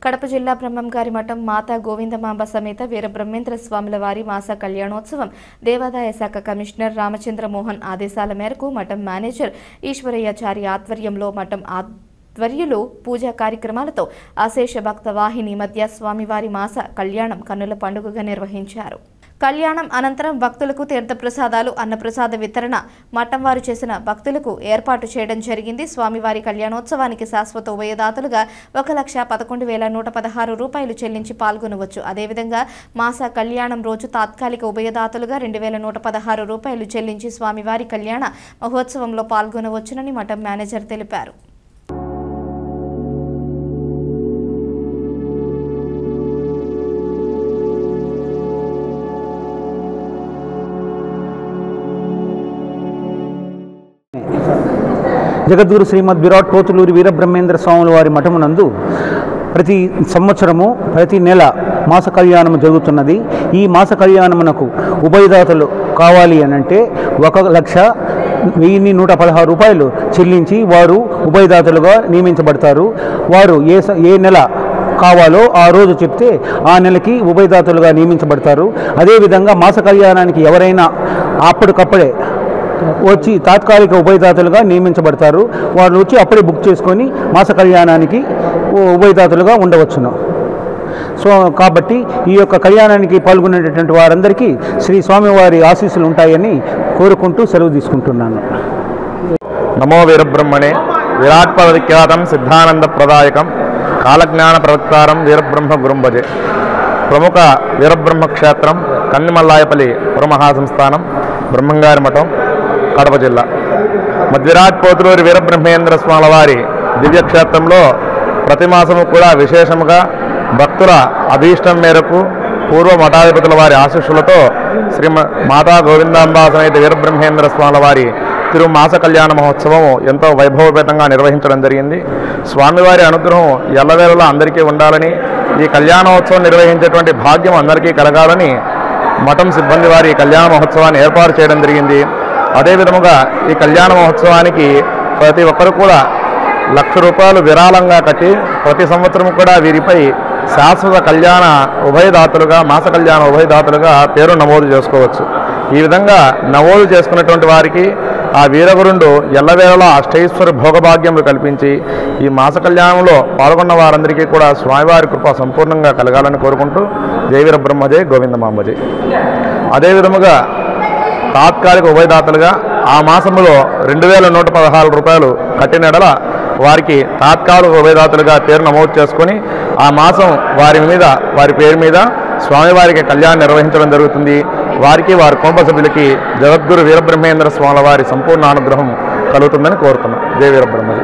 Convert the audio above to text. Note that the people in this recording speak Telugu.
కడప జిల్లా బ్రహ్మంగారి మఠం మాతా గోవిందమాంబ సమేత వీరబ్రహ్మేంద్ర స్వాముల వారి మాస కళ్యాణోత్సవం దేవాదాయ శాఖ కమిషనర్ రామచంద్ర మోహన్ ఆదేశాల మేరకు మఠం మేనేజర్ ఈశ్వరయ్యాచారి ఆధ్వర్యంలో మఠం ఆధ్వర్యులు పూజా కార్యక్రమాలతో అశేష భక్త వాహిని మధ్య స్వామివారి మాస కళ్యాణం కన్నుల పండుగగా నిర్వహించారు. కళ్యాణం అనంతరం భక్తులకు తీర్థప్రసాదాలు అన్నప్రసాద వితరణ మఠం వారు చేసిన భక్తులకు ఏర్పాటు చేయడం జరిగింది. స్వామివారి కళ్యాణోత్సవానికి శాశ్వత ఉభయదాతలుగా 1,11,116 రూపాయలు చెల్లించి పాల్గొనవచ్చు. అదేవిధంగా మాస కళ్యాణం రోజు తాత్కాలిక ఉభయదాతలుగా 2,116 రూపాయలు చెల్లించి స్వామివారి కళ్యాణ మహోత్సవంలో పాల్గొనవచ్చునని మఠం మేనేజర్ తెలిపారు. జగద్గురు శ్రీమద్ విరాట్ పోతులూరి వీరబ్రహ్మేంద్ర స్వాముల వారి మఠమునందు ప్రతి సంవత్సరము ప్రతి నెల మాస కళ్యాణము జరుగుతున్నది. ఈ మాస కళ్యాణమునకు ఉభయదాతలు కావాలి అనంటే 1,01,116 రూపాయలు చెల్లించి వారు ఉభయదాతలుగా నియమించబడతారు. వారు ఏ నెల కావాలో ఆ రోజు చెప్తే ఆ నెలకి ఉభయదాతలుగా నియమించబడతారు. అదేవిధంగా మాస కళ్యాణానికి ఎవరైనా అప్పటికప్పుడే వచ్చి తాత్కాలిక ఉభయదాతలుగా నియమించబడతారు. వాళ్ళు వచ్చి అప్పుడే బుక్ చేసుకొని మాస కళ్యాణానికి ఉభయదాతలుగా ఉండవచ్చును. సో కాబట్టి ఈ యొక్క కళ్యాణానికి పాల్గొనేటటువంటి వారందరికీ శ్రీ స్వామివారి ఆశీస్సులు ఉంటాయని కోరుకుంటూ సెలవు తీసుకుంటున్నాను. నమో వీరబ్రహ్మణే విరాట్పదవిఖ్యాతం సిద్ధానంద ప్రదాయకం కాలజ్ఞాన ప్రవక్తారం వీరబ్రహ్మ గురుంభజే. ప్రముఖ వీరబ్రహ్మ క్షేత్రం కన్నిమల్లాయపల్లి పురమహాసంస్థానం బ్రహ్మంగారి మఠం కడప జిల్లా మధ్విరాట్ పోతులూరి వీరబ్రహ్మేంద్ర స్వాముల వారి దివ్యక్షేత్రంలో ప్రతి మాసము కూడా విశేషముగా భక్తుల అభీష్టం మేరకు పూర్వ మఠాధిపతుల వారి ఆశీస్సులతో శ్రీ మాతా గోవిందాంబా సమేత వీరబ్రహ్మేంద్ర స్వాముల వారి తిరుమాస కళ్యాణ మహోత్సవం ఎంతో వైభవపేతంగా నిర్వహించడం జరిగింది. స్వామివారి అనుగ్రహం ఎల్లవేళలా అందరికీ ఉండాలని, ఈ కళ్యాణోత్సవం నిర్వహించేటువంటి భాగ్యం అందరికీ కలగాలని మఠం సిబ్బంది వారి కళ్యాణ మహోత్సవాన్ని ఏర్పాటు చేయడం జరిగింది. అదేవిధముగా ఈ కళ్యాణ మహోత్సవానికి ప్రతి ఒక్కరు కూడా 1,00,000 రూపాయలు విరాళంగా కట్టి ప్రతి సంవత్సరం కూడా వీరిపై శాశ్వత కళ్యాణ ఉభయదాతలుగా మాస కళ్యాణ ఉభయదాతలుగా పేరు నమోదు చేసుకోవచ్చు. ఈ విధంగా నమోదు చేసుకున్నటువంటి వారికి ఆ వీరగురుండు ఎల్లవేళలా అష్టైశ్వర భోగభాగ్యములు కల్పించి ఈ మాస కళ్యాణంలో పాల్గొన్న వారందరికీ కూడా స్వామివారి కృప సంపూర్ణంగా కలగాలని కోరుకుంటూ జై వీరబ్రహ్మజే గోవిందమాంబజే. అదేవిధముగా తాత్కాలిక ఉభయదాతలుగా ఆ మాసంలో 2,116 రూపాయలు కట్టినడల వారికి తాత్కాలిక ఉభయదాతలుగా పేరు నమోదు చేసుకొని ఆ మాసం వారి పేరు మీద స్వామివారికి కళ్యాణం నిర్వహించడం జరుగుతుంది. వారికి వారి కుటుంబ సభ్యులకి జగద్గురు వీరబ్రహ్మేంద్ర స్వాముల వారి సంపూర్ణ అనుగ్రహం కలుగుతుందని కోరుతున్నాం. జై వీరబ్రహ్మజీ.